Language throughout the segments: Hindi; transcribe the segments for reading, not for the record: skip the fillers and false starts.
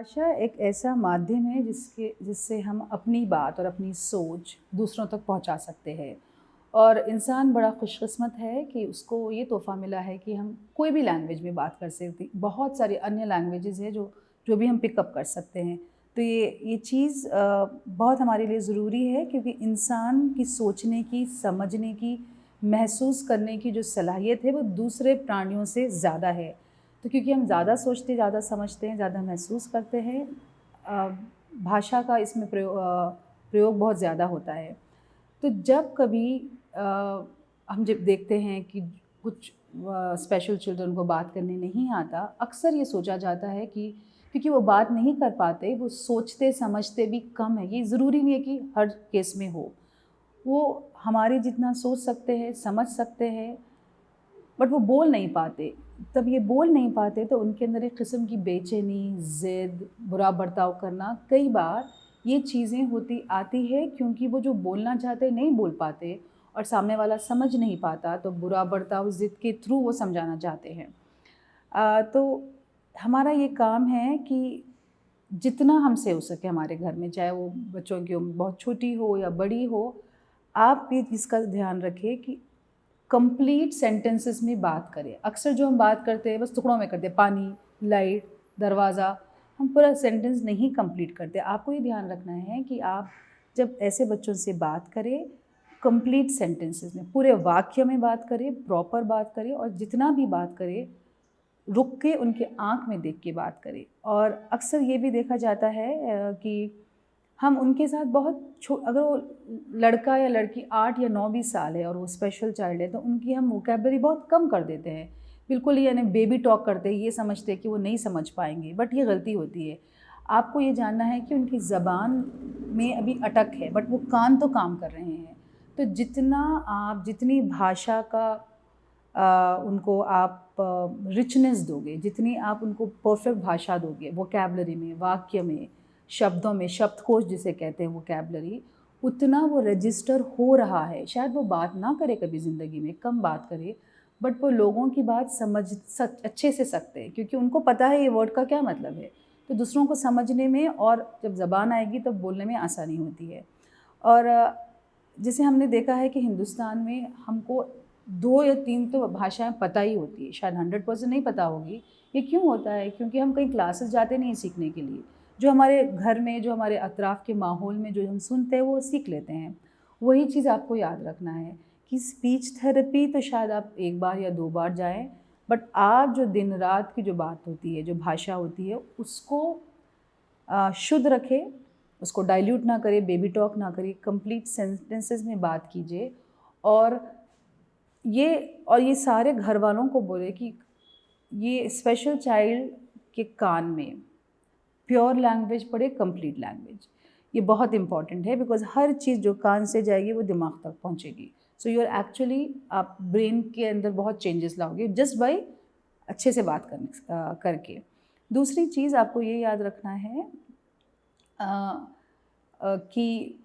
भाषा एक ऐसा माध्यम है जिससे हम अपनी बात और अपनी सोच दूसरों तक पहुंचा सकते हैं। और इंसान बड़ा खुशकिस्मत है कि उसको ये तोहफ़ा मिला है कि हम कोई भी लैंग्वेज में बात कर सकते। बहुत सारी अन्य लैंग्वेजेज़ हैं जो जो भी हम पिकअप कर सकते हैं। तो ये चीज़ बहुत हमारे लिए ज़रूरी है, क्योंकि इंसान की सोचने की, समझने की, महसूस करने की जो सलाहियत है वो दूसरे प्राणियों से ज़्यादा है। तो क्योंकि हम ज़्यादा सोचते, ज़्यादा समझते हैं, ज़्यादा महसूस करते हैं, अ, भाषा का इसमें प्रयोग बहुत ज़्यादा होता है। तो जब कभी अ, हम जब देखते हैं कि कुछ स्पेशल चिल्ड्रन को बात करने नहीं आता, अक्सर ये सोचा जाता है कि क्योंकि वो बात नहीं कर पाते, वो सोचते समझते भी कम है। ये ज़रूरी नहीं है कि हर केस में हो। वो हमारे जितना सोच सकते हैं, समझ सकते हैं, बट वो बोल नहीं पाते। तब ये बोल नहीं पाते तो उनके अंदर एक किस्म की बेचैनी, ज़िद, बुरा बर्ताव करना, कई बार ये चीज़ें होती आती है क्योंकि वो जो बोलना चाहते नहीं बोल पाते और सामने वाला समझ नहीं पाता, तो बुरा बर्ताव ज़िद के थ्रू वो समझाना चाहते हैं। तो हमारा ये काम है कि जितना हमसे हो सके हमारे घर में, चाहे वो बच्चों की उम्र बहुत छोटी हो या बड़ी हो, आप ये इसका ध्यान रखें कि कंप्लीट सेंटेंसेस में बात करें। अक्सर जो हम बात करते हैं बस टुकड़ों में करते हैं, पानी, लाइट, दरवाज़ा, हम पूरा सेंटेंस नहीं कंप्लीट करते। आपको ये ध्यान रखना है कि आप जब ऐसे बच्चों से बात करें, कंप्लीट सेंटेंसेस में, पूरे वाक्य में बात करें, प्रॉपर बात करें, और जितना भी बात करें, रुक के उनके आँख में देख के बात करें। और अक्सर ये भी देखा जाता है कि हम उनके साथ बहुत अगर वो लड़का या लड़की 8 या 9-20 साल है और वो स्पेशल चाइल्ड है, तो उनकी हम वोकैब्युलरी बहुत कम कर देते हैं। बिल्कुल ही यानी बेबी टॉक करते हैं, ये समझते हैं कि वो नहीं समझ पाएँगे, बट ये गलती होती है। आपको ये जानना है कि उनकी ज़बान में अभी अटक है, बट वो कान तो काम कर रहे हैं। तो जितनी भाषा का उनको आप रिचनेस दोगे, जितनी आप उनको परफेक्ट भाषा दोगे, वोकैब्युलरी में, वाक्य में, शब्दों में, शब्दकोश जिसे कहते हैं वोकैब्युलरी, उतना वो रजिस्टर हो रहा है। शायद वो बात ना करे कभी ज़िंदगी में, कम बात करे, बट वो लोगों की बात समझ अच्छे से सकते हैं, क्योंकि उनको पता है ये वर्ड का क्या मतलब है। तो दूसरों को समझने में और जब ज़बान आएगी तब बोलने में आसानी होती है। और जैसे हमने देखा है कि हिंदुस्तान में हमको 2 या 3 तो भाषाएँ पता ही होती है, शायद 100% नहीं पता होगी। ये क्यों होता है? क्योंकि हम कहीं क्लासेस जाते नहीं हैं सीखने के लिए। जो हमारे घर में, जो हमारे अतराफ़ के माहौल में जो हम सुनते हैं, वो सीख लेते हैं। वही चीज़ आपको याद रखना है कि स्पीच थेरेपी तो शायद आप 1 बार या 2 बार जाएँ, बट आप जो दिन-रात की जो बात होती है, जो भाषा होती है, उसको शुद्ध रखें, उसको डाइल्यूट ना करें, बेबी टॉक ना करिए, कंप्लीट सेंटेंसेस में बात कीजिए। और ये सारे घर वालों को बोले कि ये स्पेशल चाइल्ड के कान में प्योर लैंग्वेज पड़े, कंप्लीट लैंग्वेज। ये बहुत इंपॉर्टेंट है, बिकॉज़ हर चीज़ जो कान से जाएगी वो दिमाग तक पहुँचेगी। सो यू आर एक्चुअली, आप ब्रेन के अंदर बहुत चेंजेस लाओगे जस्ट बाय अच्छे से बात करके। दूसरी चीज़ आपको ये याद रखना है अ कि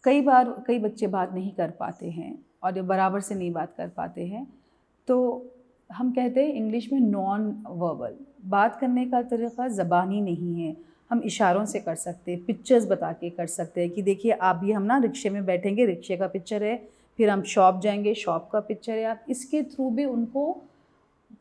कई बार कई बच्चे बात नहीं कर पाते हैं और ये बराबर से नहीं बात कर पाते हैं, तो हम कहते हैं इंग्लिश में नॉन वर्बल बात करने का तरीक़ा ज़बानी नहीं है। हम इशारों से कर सकते हैं, पिक्चर्स बता के कर सकते हैं कि देखिए आप भी, हम ना रिक्शे में बैठेंगे, रिक्शे का पिक्चर है, फिर हम शॉप जाएँगे, शॉप का पिक्चर है। आप इसके थ्रू भी उनको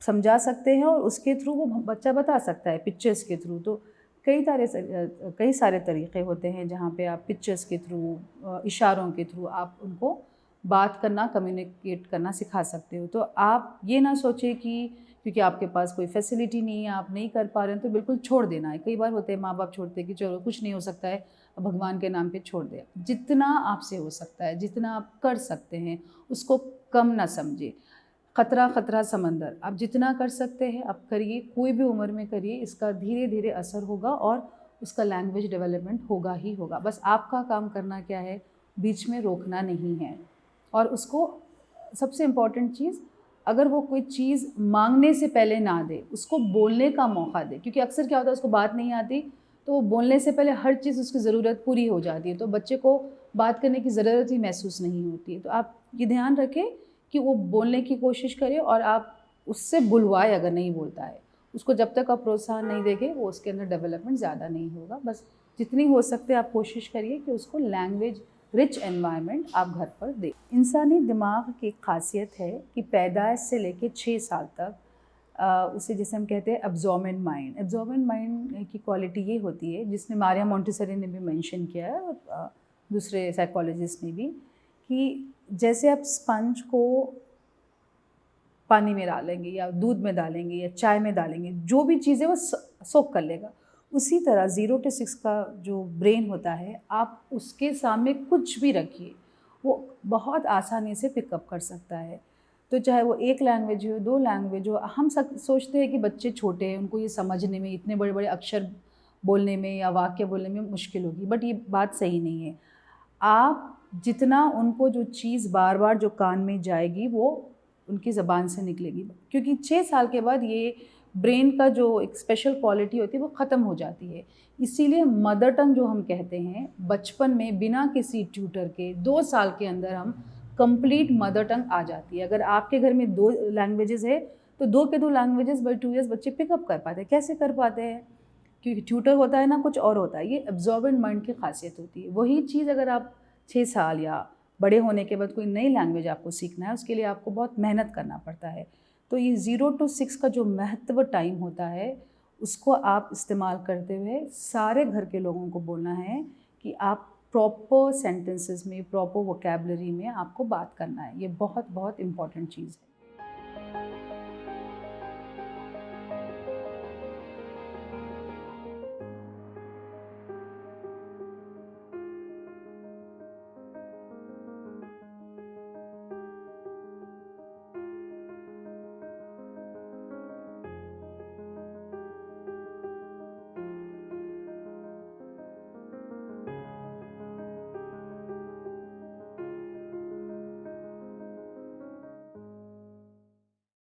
समझा सकते हैं और उसके थ्रू वो बच्चा बता सकता है पिक्चर्स के थ्रू। तो कई सारे तरीक़े होते हैं जहाँ पे आप पिक्चर्स के थ्रू, इशारों के थ्रू आप उनको बात करना, कम्युनिकेट करना सिखा सकते हो। तो आप ये ना सोचें कि क्योंकि आपके पास कोई फैसिलिटी नहीं है, आप नहीं कर पा रहे हैं, तो बिल्कुल छोड़ देना है। कई बार होते हैं माँ-बाप छोड़ते हैं कि चलो कुछ नहीं हो सकता है, भगवान के नाम पे छोड़ दें। जितना आपसे हो सकता है, जितना आप कर सकते हैं, उसको कम ना समझें। खतरा खतरा समंदर, आप जितना कर सकते हैं आप करिए, कोई भी उम्र में करिए, इसका धीरे-धीरे असर होगा और उसका लैंग्वेज डेवलपमेंट होगा ही होगा। बस आपका काम करना क्या है, बीच में रोकना नहीं है। और उसको सबसे इम्पॉर्टेंट चीज़, अगर वो कोई चीज़ माँगने से पहले ना दे, उसको बोलने का मौका दे, क्योंकि अक्सर क्या होता है उसको बात नहीं आती, तो वो बोलने से पहले हर चीज़ उसकी ज़रूरत पूरी हो जाती है, तो बच्चे को बात करने की ज़रूरत ही महसूस नहीं होती है। तो आप ये ध्यान रखें कि वो बोलने की कोशिश करे और आप उससे बुलवाएँ अगर नहीं बोलता है। उसको जब तक आप प्रोत्साहन नहीं देंगे वो उसके अंदर डेवलपमेंट ज़्यादा नहीं होगा। बस जितनी हो सकते आप कोशिश करिए कि उसको लैंग्वेज रिच एनवायरनमेंट आप घर पर दें। इंसानी दिमाग की खासियत है कि पैदाइश से लेके 6 साल तक उसे जैसे हम कहते हैं एब्जॉर्बेंट माइंड। एब्जॉर्बेंट माइंड की क्वालिटी ये होती है, जिसने मारिया मोंटेसरी ने भी मेंशन किया है और दूसरे साइकोलॉजिस्ट ने भी, कि जैसे आप स्पंज को पानी में डालेंगे या दूध में डालेंगे या चाय में डालेंगे, जो भी चीज़ है वो सोक कर लेगा। उसी तरह 0 to 6 का जो ब्रेन होता है, आप उसके सामने कुछ भी रखिए, वो बहुत आसानी से पिकअप कर सकता है। तो चाहे वो 1 लैंग्वेज हो, 2 लैंग्वेज हो, हम सब सोचते हैं कि बच्चे छोटे हैं, उनको ये समझने में, इतने बड़े-बड़े अक्षर बोलने में या वाक्य बोलने में मुश्किल होगी, बट ये बात सही नहीं है। आप जितना उनको जो चीज़ बार-बार जो कान में जाएगी, वो उनकी ज़बान से निकलेगी, क्योंकि 6 साल के बाद ये ब्रेन का जो एक स्पेशल क्वालिटी होती है वो ख़त्म हो जाती है। इसीलिए मदर टंग जो हम कहते हैं, बचपन में बिना किसी ट्यूटर के 2 साल के अंदर हम कंप्लीट मदर टंग आ जाती है। अगर आपके घर में 2 लैंग्वेजेज़ है, तो 2 के 2 लैंग्वेजेज़ बाय 2 ईयर्स बच्चे पिकअप कर पाते हैं। कैसे कर पाते हैं? क्योंकि ट्यूटर होता है ना, कुछ और होता है। ये एब्जॉर्बेंट माइंड की खासियत होती है। वही चीज़ अगर आप 6 साल या बड़े होने के बाद कोई नई लैंग्वेज आपको सीखना है, उसके लिए आपको बहुत मेहनत करना पड़ता है। तो ये 0 to 6 का जो महत्व टाइम होता है, उसको आप इस्तेमाल करते हुए सारे घर के लोगों को बोलना है कि आप प्रॉपर सेंटेंसेस में, प्रॉपर वोकैब्युलरी में आपको बात करना है। ये बहुत-बहुत इम्पॉर्टेंट चीज़ है।